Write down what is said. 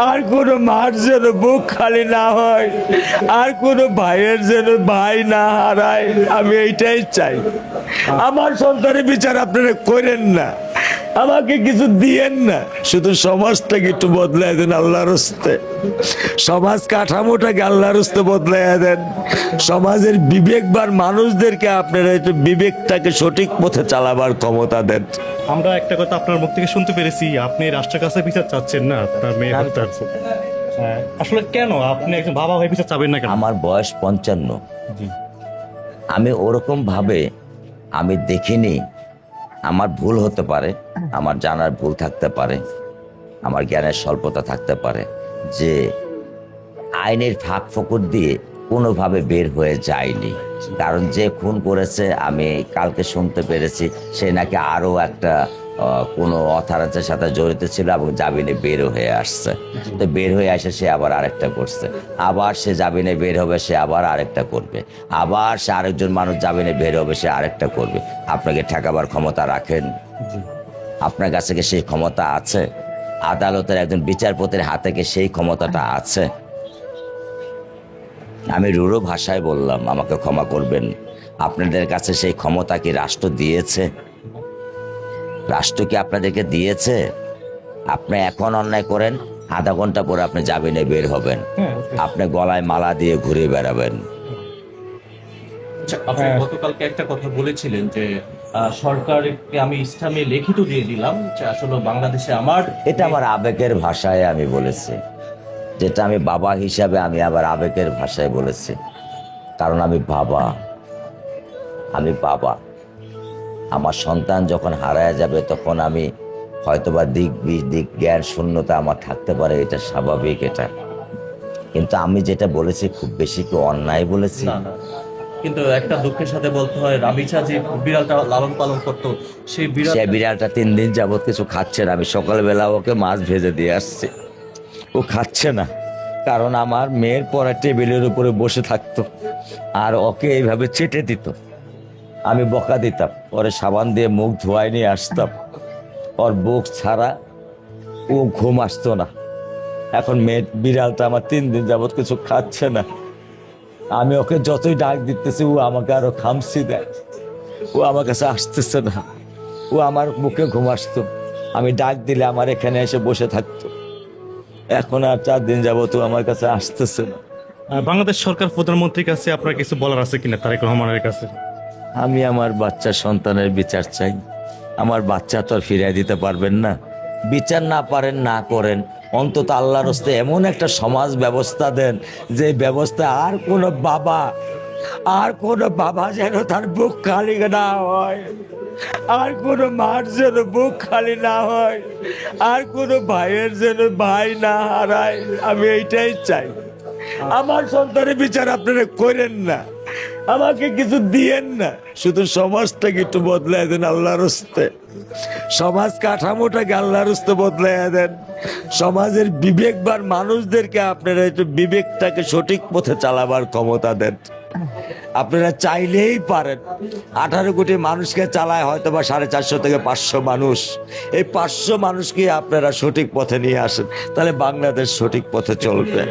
আর কোনো মার যেন বুক খালি না হয়, আর কোনো ভাইয়ের যেন ভাই না হারায়। আমি এইটাই চাই। আমার সন্তানের বিচার আপনারা করেন না, আমাকে কিছু দিয়েন না, শুধু সমাজটাকে একটু বদলায় দেন আল্লাহর হস্তে। সমাজ কাঠামোটাকে আল্লাহর হস্তে বদলাইয়া দেন। সমাজের বিবেকবান মানুষদেরকে আপনারা একটু বিবেকটাকে সঠিক পথে চালাবার ক্ষমতা দেন। আমরা একটা কথা আপনার মুখ থেকে শুনতে পেরেছি, আপনি রাষ্ট্রের কাছে বিচার চাচ্ছেন না আপনার মেয়ে হত্যার। আসলে কেন আপনি একজন বাবা হয়ে বিচার চাবেন না কেন? আমার বয়স 55। জি। আমি ওরকম ভাবে আমি দেখিনি। আমার ভুল হতে পারে, আমার জানার ভুল থাকতে পারে, আমার জ্ঞানের স্বল্পতা থাকতে পারে, যে আইনের ফাঁক ফোকর দিয়ে কোনোভাবে বের হয়ে যায়নি। কারণ যে খুন করেছে আমি কালকে শুনতে পেরেছি সে নাকি আরও একটা কোনো অথরিটির সাথে জড়িত ছিল এবং জামিনে বের হয়ে আসছে। তো বের হয়ে আসে সে আবার আরেকটা করছে, আবার সে জামিনে বের হবে, সে আবার আরেকটা করবে, আবার সে আরেকজন মানুষ জামিনে বের হবে, সে আরেকটা করবে। আপনাকে ঠেকাবার ক্ষমতা রাখেন? আপনার কাছে কি সেই ক্ষমতা আছে? আদালতের একজন বিচারপতির হাতে কি সেই ক্ষমতাটা আছে? আমি রূঢ় ভাষায় বললাম, আমাকে ক্ষমা করবেন। আপনাদের কাছে সেই ক্ষমতা কি রাষ্ট্র দিয়েছে? রাষ্ট্র কি আপনাদেরকে দিয়েছে? আপনি এখন অন্যায় করেন, আধা ঘন্টা পরে আপনি জামিনে বের হবেন, আপনি গলায় মালা দিয়ে ঘুরে বেড়াবেন। আপনি গতকালকে একটা কথা বলেছিলেন যে সরকারকে আমি ইসলামে লিখিত দিয়ে দিলাম যে আসলে বাংলাদেশে আমার এটা আমার আবেগের ভাষায় আমি বলেছি, যেটা আমি বাবা হিসাবে আমি আবার আবেগের ভাষায় বলেছি। কারণ আমি বাবা, আমার সন্তান যখন হারায় যাবে তখন আমি হয়তোবা দিক জ্ঞান শূন্যতা আমার থাকতে পারে, এটা স্বাভাবিক। এটা কিন্তু আমি যেটা বলেছি খুব বেশি কি অন্যায় বলেছি? না না, কিন্তু একটা দুঃখের সাথে বলতে হয় রাবিচা যে বিড়ালটা লালন পালন করতো সেই সে বিড়ালটা 3 দিন যাবৎ কিছু খাচ্ছে না। আমি সকালবেলা ওকে মাছ ভেজে দিয়ে আসছি, ও খাচ্ছে না। কারণ আমার মেয়ের পড়া টেবিলের উপরে বসে থাকতো আর ওকে এইভাবে চেটে দিত। আমি বকা দিতাম, পরে সাবান দিয়ে মুখ ধোয়াই নিয়ে আসতাম, ওর বুক ছাড়া ও ঘুম আসতো না। এখন মেয়ে বিড়ালটা আমার 3 দিন যাবৎ কিছু খাচ্ছে না। আমি ওকে যতই ডাক দিতেছি ও আমাকে আরো খামসি দেয়, ও আমার কাছে আসতেছে না। ও আমার বুকে ঘুম আসতো, আমি ডাক দিলে আমার এখানে এসে বসে থাকতো। এখন আর 4 দিন যাবত ও আমার কাছে আসতেছে না। বাংলাদেশ সরকার প্রধানমন্ত্রীর কাছে আপনার কিছু বলার আছে কিনা তারেক রহমানের কাছে? আমি আমার বাচ্চা সন্তানের বিচার চাই। আমার বাচ্চা তো আর ফিরিয়ে দিতে পারবেন না। বিচার না পারেন না করেন, অন্তত আল্লাহর হস্তে এমন একটা সমাজ ব্যবস্থা দেন যে ব্যবস্থা আর কোনো বাবা যেন তার বুক খালি না হয়, আর কোনো মার যেন বুক খালি না হয়, আর কোনো ভাইয়ের যেন ভাই না হারায়। আমি এইটাই চাই। আমার সন্তানের বিচার আপনারা করেন না, আমাকে কিছু দিয়েন না, শুধু সমাজটাকে একটু বদলায় দেন আল্লাহর হস্তে। সমাজ কাঠামোটাকে আল্লাহর হস্তে বদলাইয়া দেন। সমাজের বিবেকবান মানুষদেরকে আপনারা একটু বিবেকটাকে সঠিক পথে চালাবার ক্ষমতা দেন। আপনারা চাইলেই পারেন। 18 কোটি মানুষকে চালায় হয়তো বা 450 থেকে 500 মানুষ। এই 500 মানুষকে আপনারা সঠিক পথে নিয়ে আসেন, তাহলে বাংলাদেশ সঠিক পথে চলবে।